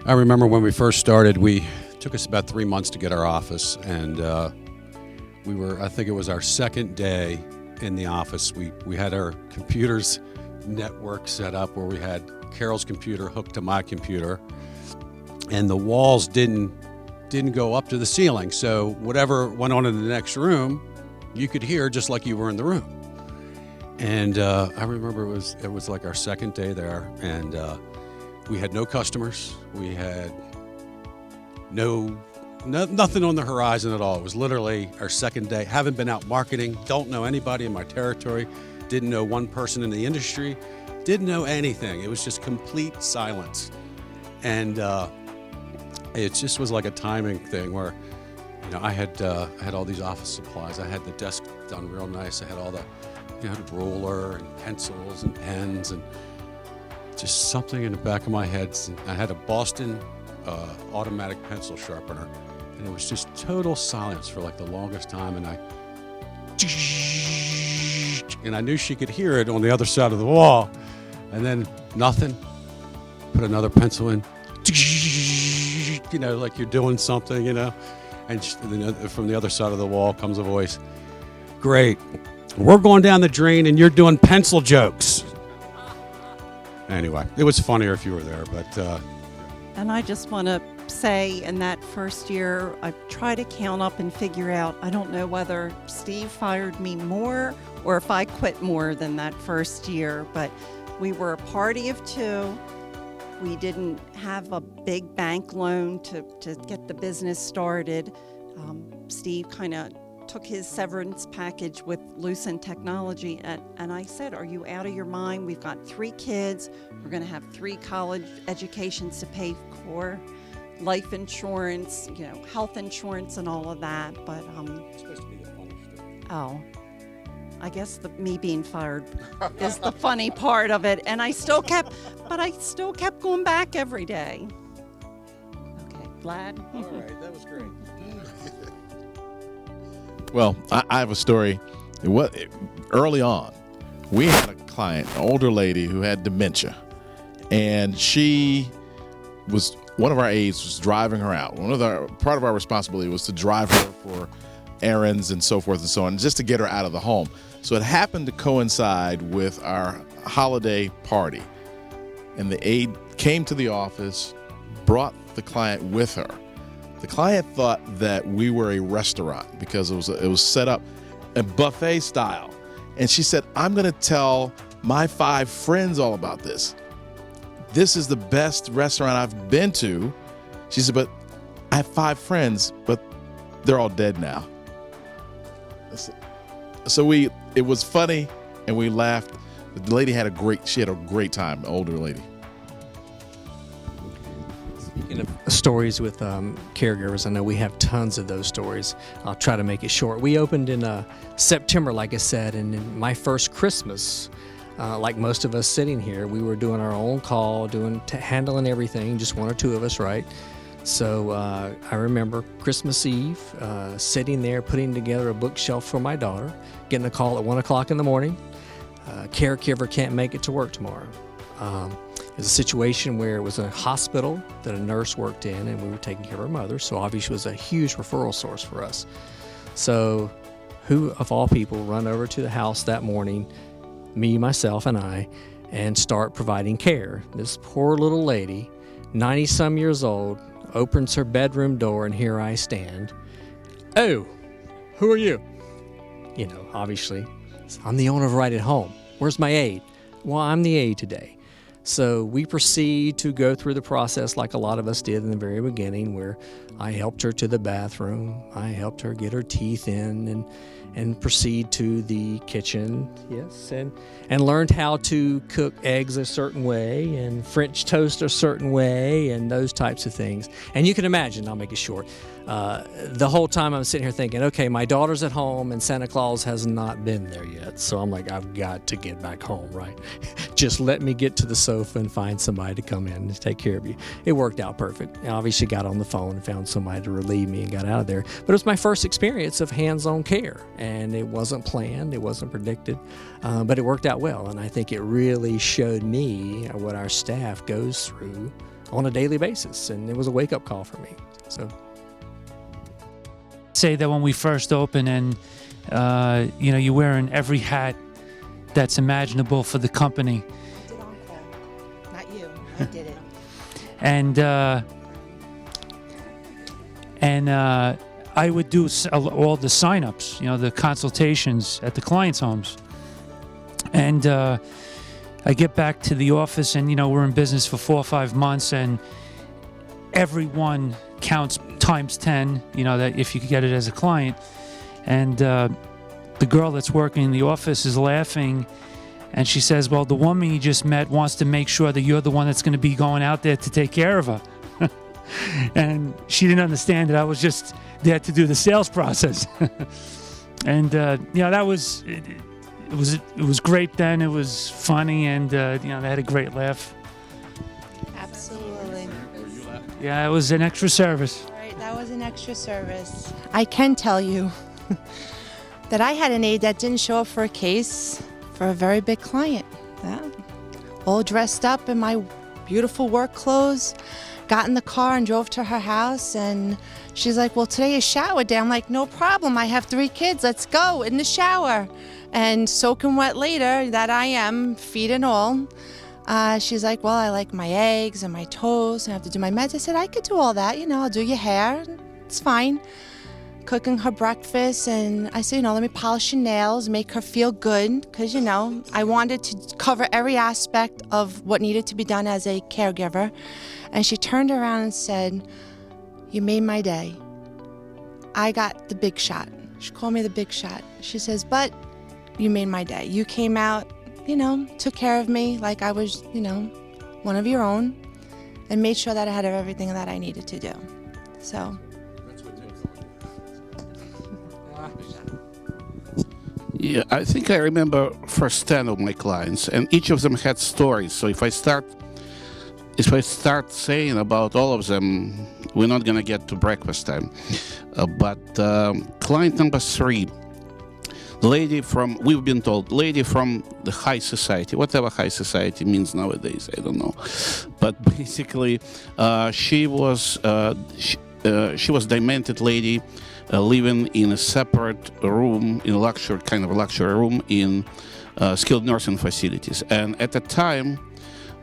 I remember when we first started, we took us about 3 months to get our office, and I think it was our second day in the office. We had our computers network set up where we had Carol's computer hooked to my computer, and the walls didn't go up to the ceiling. So whatever went on in the next room, you could hear just like you were in the room. And I remember it was like our second day there, and we had no customers. We had nothing on the horizon at all. It was literally our second day. Haven't been out marketing, don't know anybody in my territory, didn't know one person in the industry, didn't know anything. It was just complete silence. And it just was like a timing thing where, I had all these office supplies. I had the desk done real nice. I had all the ruler and pencils and pens, and just something in the back of my head. I had a Boston automatic pencil sharpener, and it was just total silence for like the longest time. And I knew she could hear it on the other side of the wall, and then nothing. Put another pencil in, like you're doing something, and from the other side of the wall comes a voice. Great. We're going down the drain and you're doing pencil jokes. Anyway, it was funnier if you were there, but. And I just want to say in that first year, I tried to count up and figure out, I don't know whether Steve fired me more or if I quit more than that first year, but we were a party of two. We didn't have a big bank loan to get the business started. Steve kind of took his severance package with Lucent Technology, and I said, are you out of your mind? We've got 3 kids. We're going to have 3 college educations to pay for, life insurance, health insurance and all of that. But It's supposed to be the funny story. oh, I guess me being fired is the funny part of it. And I still kept going back every day. Okay, Vlad. All right, that was great. Well, I have a story. Early on, we had a client, an older lady who had dementia, and one of our aides was driving her out. Part of our responsibility was to drive her for errands and so forth and so on, just to get her out of the home. So it happened to coincide with our holiday party, and the aide came to the office, brought the client with her. The client thought that we were a restaurant because it was set up a buffet style. And she said, I'm going to tell my 5 friends all about this. This is the best restaurant I've been to. She said, but I have 5 friends, but they're all dead now. So it was funny and we laughed. The lady had a great time, the older lady. Speaking of stories with caregivers, I know we have tons of those stories. I'll try to make it short. We opened in September, like I said, and in my first Christmas, like most of us sitting here, we were doing our own call, handling everything, just 1 or 2 of us, right? So I remember Christmas Eve, sitting there putting together a bookshelf for my daughter, getting a call at 1 o'clock in the morning. Caregiver can't make it to work tomorrow. It was a situation where it was a hospital that a nurse worked in, and we were taking care of her mother, so obviously it was a huge referral source for us. So who of all people run over to the house that morning, me, myself, and I, and start providing care? This poor little lady, 90-some years old, opens her bedroom door, and here I stand. Oh, who are you? Obviously, I'm the owner of Right at Home. Where's my aide? Well, I'm the aide today. So we proceed to go through the process like a lot of us did in the very beginning, where I helped her to the bathroom. I helped her get her teeth in and proceed to the kitchen, yes, and learned how to cook eggs a certain way and French toast a certain way and those types of things. And you can imagine, I'll make it short, the whole time I'm sitting here thinking, okay, my daughter's at home and Santa Claus has not been there yet. So I'm like, I've got to get back home, right? Just let me get to the sofa and find somebody to come in and take care of you. It worked out perfect. I obviously got on the phone and found somebody to relieve me and got out of there. But it was my first experience of hands-on care, and it wasn't planned, it wasn't predicted, but it worked out well. And I think it really showed me what our staff goes through on a daily basis, and it was a wake-up call for me. So, say that when we first opened, and you're wearing every hat that's imaginable for the company, I did on-call. Not you. I did it. and I would do all the sign-ups, the consultations at the clients' homes. And I get back to the office, and we're in business for 4 or 5 months, and everyone counts times 10, that if you could get it as a client. And the girl that's working in the office is laughing, and she says, well, the woman you just met wants to make sure that you're the one that's going to be going out there to take care of her. And she didn't understand that I was just there to do the sales process. And that was it was great then. It was funny, and they had a great laugh. Absolutely. Yeah, it was an extra service. Right, that was an extra service. I can tell you that I had an aide that didn't show up for a case for a very big client. Yeah. All dressed up in my beautiful work clothes, got in the car and drove to her house, and she's like, well, today is shower day. I'm like, no problem. I have 3 kids. Let's go in the shower. And soaking wet later, that I am, feet and all. She's like, well, I like my eggs and my toast, and I have to do my meds. I said, I could do all that. I'll do your hair. It's fine. Cooking her breakfast, and I said, let me polish your nails, make her feel good, because, I wanted to cover every aspect of what needed to be done as a caregiver. And she turned around and said, you made my day. I got the big shot. She called me the big shot. She says, but you made my day. You came out, took care of me like I was, one of your own, and made sure that I had everything that I needed to do. So. Yeah, I think I remember first 10 of my clients, and each of them had stories. So if I start saying about all of them, we're not gonna get to breakfast time. But client number 3, we've been told, lady from the high society, whatever high society means nowadays, I don't know. But basically, she was demented lady, living in a separate room, in a luxury room in skilled nursing facilities. And at the time,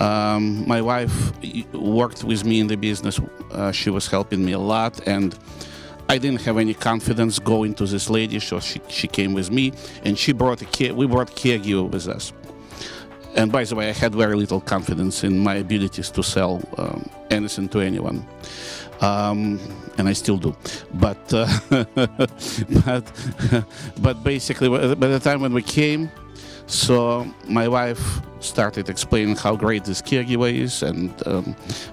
my wife worked with me in the business. She was helping me a lot, and I didn't have any confidence going to this lady, so she came with me, and we brought caregiver with us. And by the way, I had very little confidence in my abilities to sell anything to anyone. And I still do, but basically, by the time when we came, so my wife started explaining how great this caregiver is, and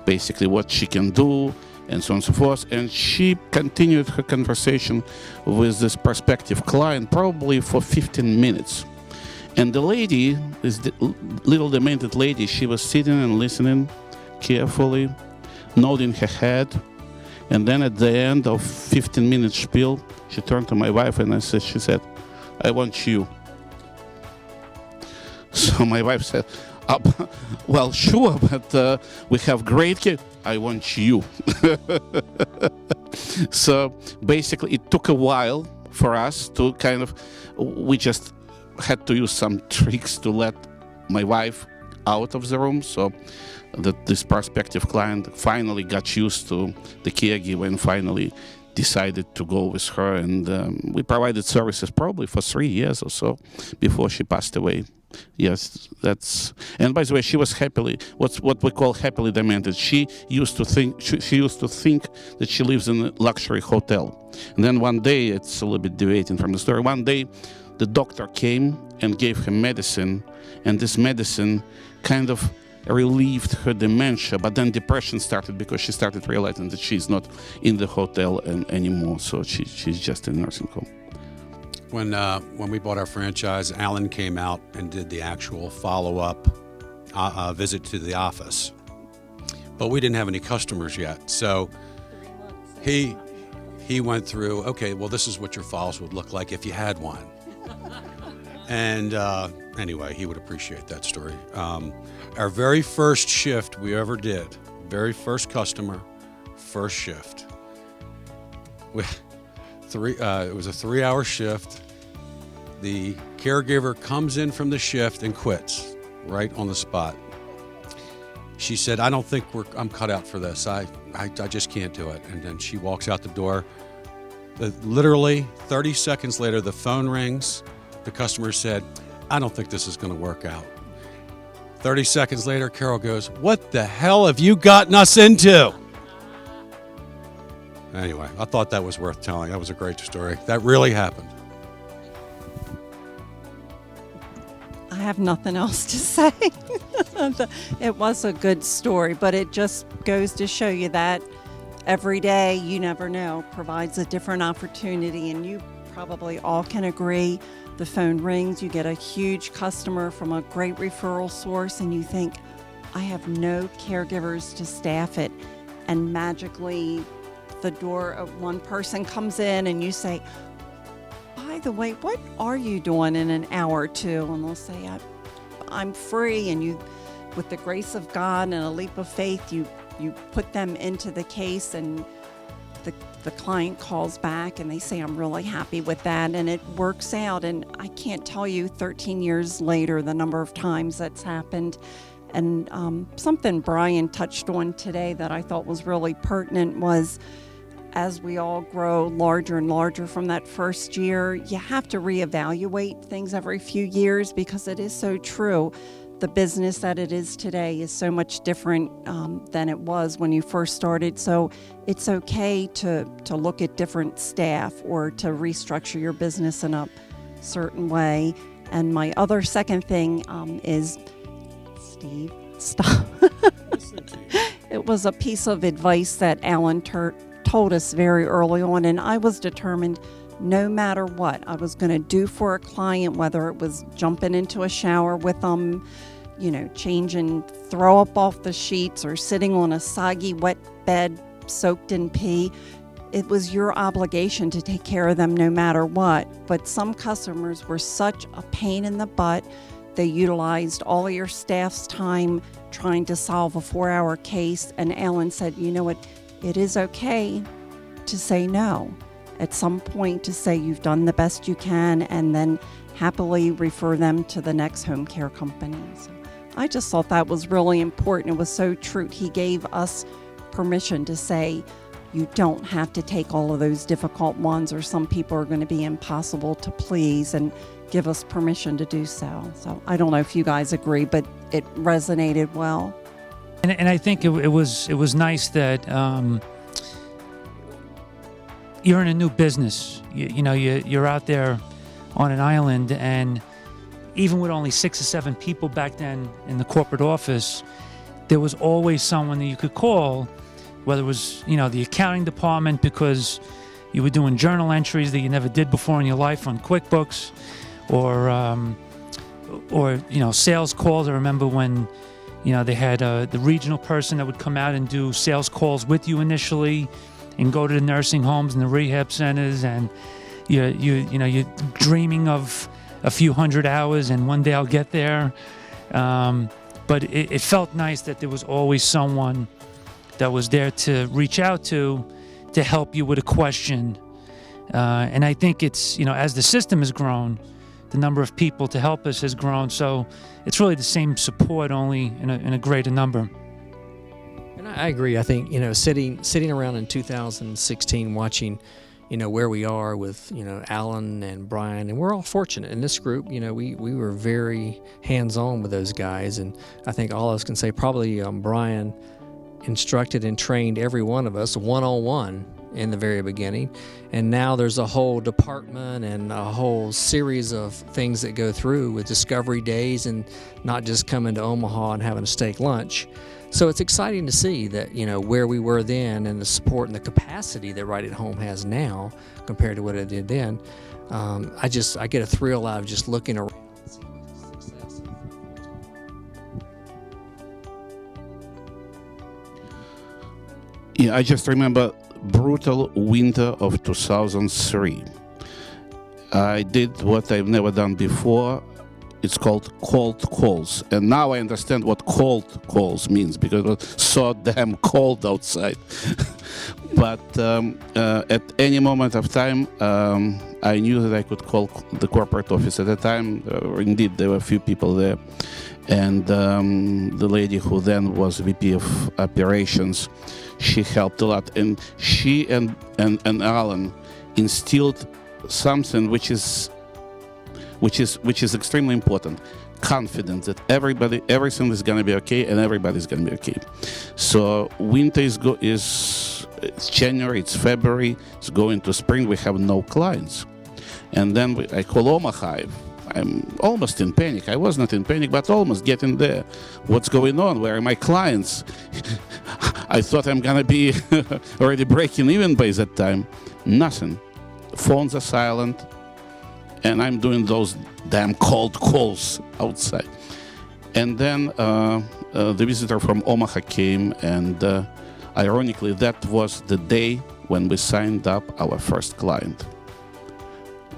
basically what she can do, and so on and so forth. And she continued her conversation with this prospective client probably for 15 minutes. And the lady, this little demented lady, she was sitting and listening carefully, nodding her head. And then at the end of 15-minute spiel, she turned to my wife and she said, I want you. So my wife said, well, sure, but we have great care. I want you. So basically, it took a while for us to we just had to use some tricks to let my wife out of the room, so that this prospective client finally got used to the caregiver and finally decided to go with her. And we provided services probably for 3 years or so before she passed away. Yes, and by the way, she was what we call happily demented. She used to think that she lives in a luxury hotel. And then one day, it's a little bit deviating from the story, one day the doctor came and gave her medicine, and this medicine kind of relieved her dementia, but then depression started because she started realizing that she's not in the hotel anymore, so she's just in nursing home. When we bought our franchise, Alan came out and did the actual follow-up visit to the office, but we didn't have any customers yet. So he went through, okay, well, this is what your files would look like if you had one. And anyway, he would appreciate that story. Our very first shift we ever did very first customer, first shift. It was a 3-hour shift. The caregiver comes in from the shift and quits right on the spot. She said, I don't think I'm cut out for this. I just can't do it. And then she walks out the door. Literally 30 seconds later, the phone rings. The customer said, I don't think this is going to work out. 30 seconds later, Carol goes, what the hell have you gotten us into? Anyway, I thought that was worth telling. That was a great story. That really happened. I have nothing else to say. It was a good story, but it just goes to show you that every day, you never know, provides a different opportunity. And you probably all can agree, the phone rings, you get a huge customer from a great referral source, and you think, I have no caregivers to staff it. And magically, the door of one person comes in and you say, by the way, what are you doing in an hour or two? And they'll say, I'm free. And you, with the grace of God and a leap of faith, you put them into the case, and the client calls back and they say, I'm really happy with that. And it works out. And I can't tell you 13 years later, the number of times that's happened. And something Brian touched on today that I thought was really pertinent was, as we all grow larger and larger from that first year, you have to reevaluate things every few years, because it is so true. The business that it is today is so much different than it was when you first started. So it's okay to look at different staff or to restructure your business in a certain way. And my other second thing is, Steve, stop. It was a piece of advice that Alan told us very early on, and I was determined no matter what I was going to do for a client, whether it was jumping into a shower with them, changing throw up off the sheets, or sitting on a soggy wet bed soaked in pee, it was your obligation to take care of them no matter what. But some customers were such a pain in the butt. They utilized all of your staff's time trying to solve a 4-hour case, and Alan said, you know what, it is okay to say no at some point, to say you've done the best you can, and then happily refer them to the next home care company. So I just thought that was really important. It was so true. He gave us permission to say, you don't have to take all of those difficult ones, or some people are going to be impossible to please, and give us permission to do so. So I don't know if you guys agree, but it resonated well. And I think it was nice that you're in a new business. You're out there on an island, and even with only 6 or 7 people back then in the corporate office, there was always someone that you could call, whether it was the accounting department because you were doing journal entries that you never did before in your life on QuickBooks, or sales calls. I remember when they had the regional person that would come out and do sales calls with you initially, and go to the nursing homes and the rehab centers, and you're dreaming of a few hundred hours, and one day I'll get there. But it felt nice that there was always someone that was there to reach out to help you with a question. And I think it's, as the system has grown, the number of people to help us has grown. So it's really the same support, only in a greater number. And I agree. I think, sitting around in 2016 watching, where we are with, Alan and Brian, and we're all fortunate in this group. We were very hands-on with those guys. And I think all of us can say probably Brian instructed and trained every one of us one-on-one in the very beginning. And now there's a whole department and a whole series of things that go through with discovery days, and not just coming to Omaha and having a steak lunch. So it's exciting to see that, where we were then, and the support and the capacity that Right at Home has now compared to what it did then. I get a thrill out of just looking around. Yeah, I just remember brutal winter of 2003. I did what I've never done before. it's called cold calls. And now I understand what cold calls means, because it was so damn cold outside. But at any moment of time, I knew that I could call the corporate office. At the time, indeed, there were a few people there. And the lady who then was VP of Operations, she helped a lot. And she and Alan instilled something which is extremely important: confidence that everything is going to be okay, and everybody's going to be okay. So winter it's January, it's February, it's going to spring. We have no clients, and then I call Omaha. I'm almost in panic. I was not in panic, but almost getting there. What's going on? Where are my clients? I thought I'm going to be already breaking even by that time. Nothing. Phones are silent, and I'm doing those damn cold calls outside. And then the visitor from Omaha came, and ironically, that was the day when we signed up our first client.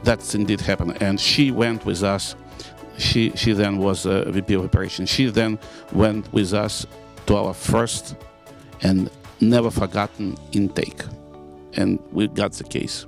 That's indeed happened, and she went with us. She then was a VP of Operations. She then went with us to our first and never forgotten intake, and we got the case.